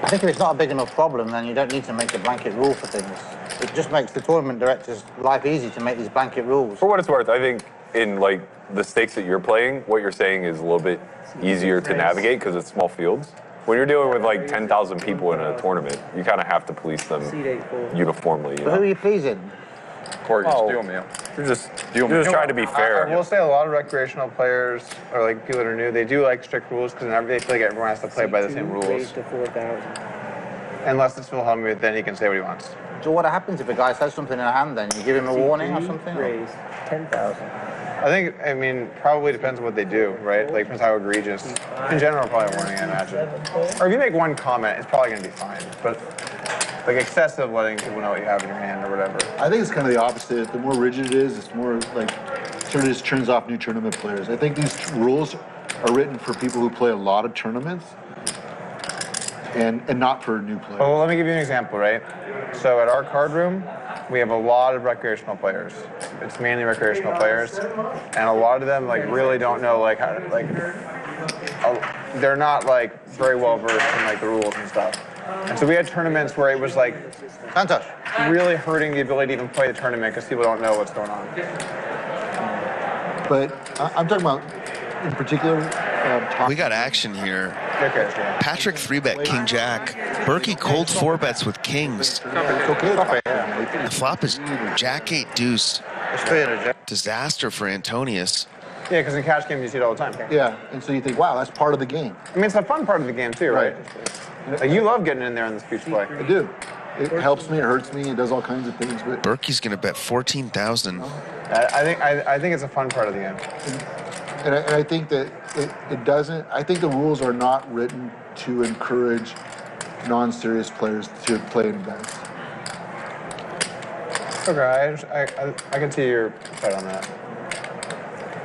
I think if it's not a big enough problem, then you don't need to make a blanket rule for things. It just makes the tournament director's life easy to make these blanket rules. For what it's worth, I think in like the stakes that you're playing, what you're saying is a little bit easier to navigate because it's small fields. When you're dealing with like 10,000 people in a tournament, you kind of have to police them uniformly. You know? Who are you pleasing? Corey, just deal me. You're just trying to be fair. I will say a lot of recreational players, or like people that are new, they do like strict rules because they feel like everyone has to play by the same rules. To 4,000. Unless it's Wilhelm, then he can say what he wants. So what happens if a guy says something in a hand then? You give him a warning or something? Raise 10,000. I mean, probably depends on what they do, right? Like, depends how egregious. In general, probably a warning, I imagine. Or if you make one comment, it's probably going to be fine. But, like, excessive letting people know what you have in your hand or whatever. I think it's kind of the opposite. The more rigid it is, it's more, like, sort of just turns off new tournament players. I think these rules are written for people who play a lot of tournaments and not for new players. Well, let me give you an example, right? So at our card room, we have a lot of recreational players. It's mainly recreational players, and a lot of them like really don't know like how to, like they're not like very well versed in like the rules and stuff. And so we had tournaments where it was like really hurting the ability to even play the tournament because people don't know what's going on. But I'm talking about in particular. We got action here. Okay, Patrick 3-bet King Jack. Berkey cold 4-bets with kings. The flop is Jack 8 deuce. Disaster for Antonius. Yeah, because in cash games you see it all the time. Yeah, and so you think, wow, that's part of the game. I mean, it's a fun part of the game too, right? Like, you love getting in there in the speech play. I do. It helps me, it hurts me, it does all kinds of things. But Berkey's gonna bet 14,000. I think it's a fun part of the game. And I think that it doesn't. I think the rules are not written to encourage non-serious players to play in bets. Okay, I can see your side on that.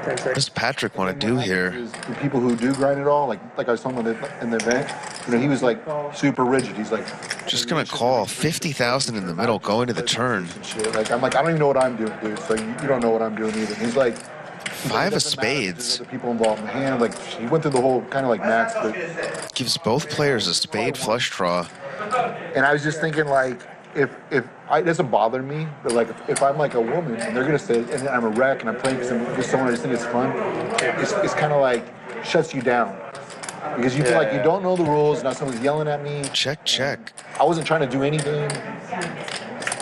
What does Patrick want to do here? The people who do grind it all, like I was talking about in the event, you know, he was like super rigid. He's like, just gonna call 50,000 in the middle, going to the turn. Like I'm like, I don't even know what I'm doing, dude. So you don't know what I'm doing either. He's like, 5 of spades. The people involved in the hand, like he went through the whole kind of like max. But gives both players a spade flush draw. And I was just thinking, like, if it doesn't bother me, but like if I'm like a woman and they're gonna say, and I'm a wreck and I'm playing with someone I just think it's fun, it's kind of like shuts you down because you feel like you don't know the rules. Now someone's yelling at me. Check, check. I wasn't trying to do anything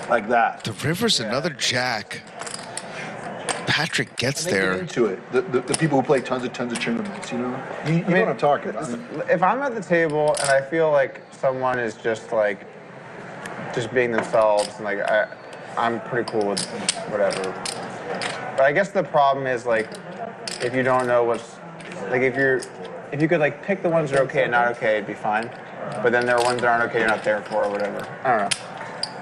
like that. The river's another jack. Patrick gets there. Get into it. The people who play tons of tournaments, you know? You know what I'm talking about. If I'm at the table and I feel like someone is just like, just being themselves, and like I'm pretty cool with whatever. But I guess the problem is like, if you don't know what's, like if you could like pick the ones that are okay and not okay, it'd be fine. But then there are ones that aren't okay you're not there for or whatever. I don't know.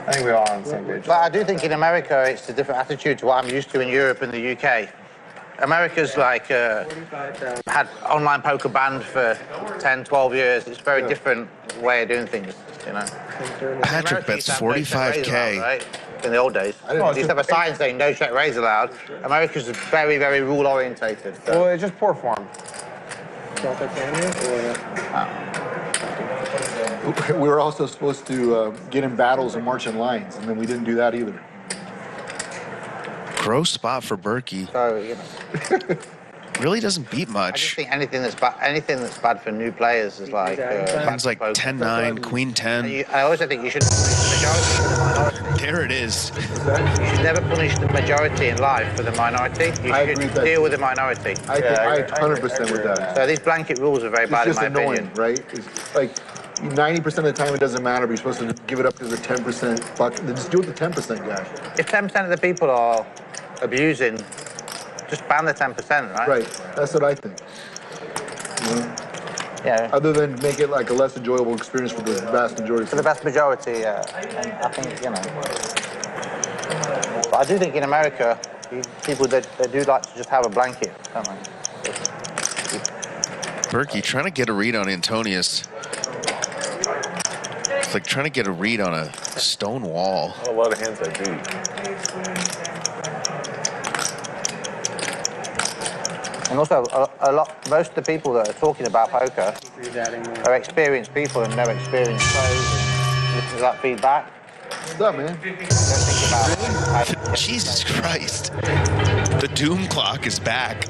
I think we all are on the same page. But I do think in America it's a different attitude to what I'm used to in Europe and the UK. America's like had online poker banned for 10, 12 years. It's a very different way of doing things, you know. Patrick bets 45K. Right? In the old days. They used to have a sign saying no check raise allowed. America's very, very rule orientated. So. Well, it's just poor form. We were also supposed to get in battles and march in lines, and then we didn't do that either. Gross spot for Berkey. So, you know. Really doesn't beat I much. just think anything that's bad for new players is like... Things like 10-9, Queen 10. I also think you should punish the majority for the minority. There it is. You should never punish the majority in life for the minority. You should deal with the minority. I think I 100% with that. So these blanket rules are very bad in my opinion. Right? It's like 90% of the time it doesn't matter, but you're supposed to give it up to the 10% buck. Then just do it the 10% guy. If 10% of the people are abusing, just ban the 10%, right? Right. That's what I think. You know? Yeah. Other than make it like a less enjoyable experience for the vast majority. For the vast majority, yeah. And I think, you know. But I do think in America, people they do like to just have a blanket, don't they? Berkey trying to get a read on Antonius. It's like trying to get a read on a stone wall. A lot of hands I beat. And also, most of the people that are talking about poker are experienced people and know experienced pros and listen to that feedback. What's up, man? Don't think about Jesus Christ. The doom clock is back.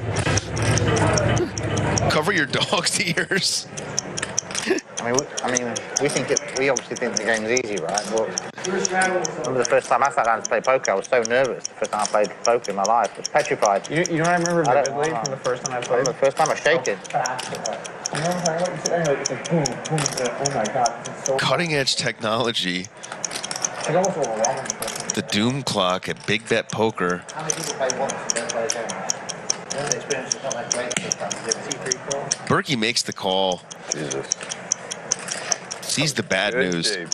Cover your dog's ears. we obviously think the game's easy, right? But I remember the first time I sat down to play poker, I was so nervous. The first time I played poker in my life, I was petrified. You know what I remember vividly from the first time I I played? remember the first time I was shaking. You know what I'm talking about? You sit there, it's like boom, boom, oh my god, this is so Cutting edge technology. It's almost overwhelming. The doom clock at Big Bet Poker. How many people play once and don't play again? The experience is not that great. Berkey makes the call. Jesus. Sees the bad Good news. shape.